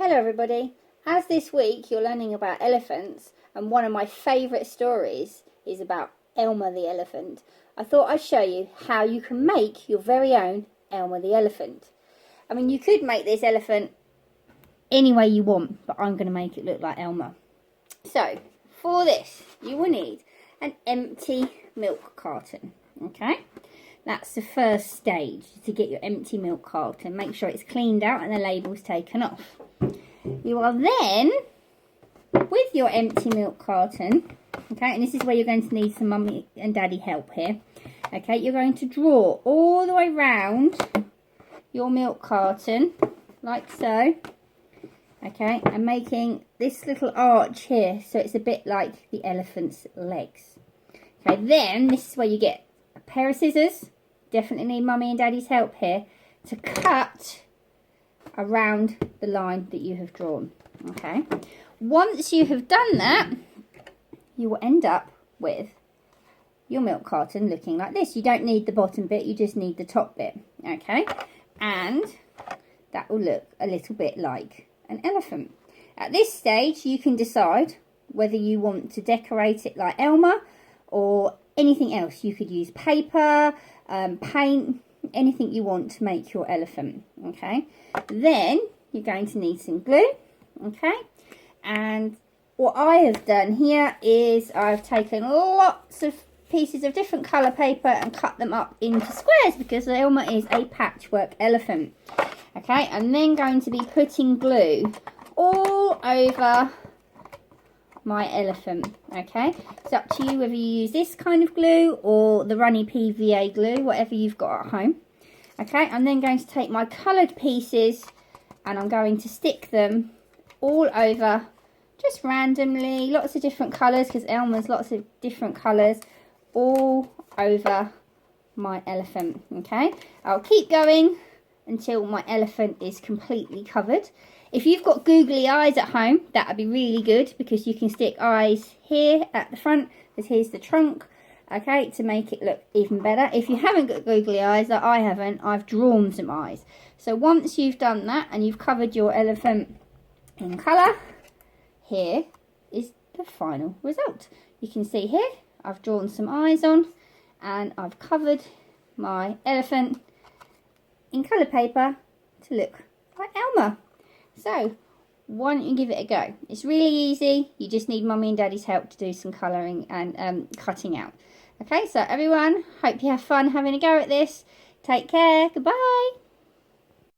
Hello everybody. As this week you're learning about elephants, and one of my favourite stories is about Elmer the elephant, I thought I'd show you how you can make your very own Elmer the elephant. I mean, you could make this elephant any way you want, but I'm going to make it look like Elmer. So, for this, you will need an empty milk carton, okay? That's the first stage, to get your empty milk carton. Make sure it's cleaned out and the label's taken off. You are then, with your empty milk carton, okay, and this is where you're going to need some mummy and daddy help here, okay, you're going to draw all the way round your milk carton, like so, okay, and making this little arch here, so it's a bit like the elephant's legs. Okay, then this is where you get a pair of scissors, definitely need mummy and daddy's help here, to cut around the line that you have drawn. Okay, once you have done that, you will end up with your milk carton looking like this. You don't need the bottom bit, you just need the top bit, okay, and that will look a little bit like an elephant. At this stage you can decide whether you want to decorate it like Elmer or anything else. You could use paper, paint, anything you want to make your elephant, okay. Then you're going to need some glue, okay, and what I have done here is I've taken lots of pieces of different colour paper and cut them up into squares because Elmer is a patchwork elephant, okay. I'm then going to be putting glue all over my elephant, okay. It's up to you whether you use this kind of glue or the runny PVA glue, whatever you've got at home, okay. I'm then going to take my coloured pieces and I'm going to stick them all over, just randomly, lots of different colours because Elmer's lots of different colours, all over my elephant, okay. I'll keep going until my elephant is completely covered. If you've got googly eyes at home, that would be really good because you can stick eyes here at the front, because here's the trunk, okay, to make it look even better. If you haven't got googly eyes, that I haven't, I've drawn some eyes. So once you've done that and you've covered your elephant in colour, here is the final result. You can see here, I've drawn some eyes on and I've covered my elephant in coloured paper to look like Elmer. So, why don't you give it a go? It's really easy. You just need mummy and daddy's help to do some colouring and cutting out. Okay, so everyone, hope you have fun having a go at this. Take care. Goodbye.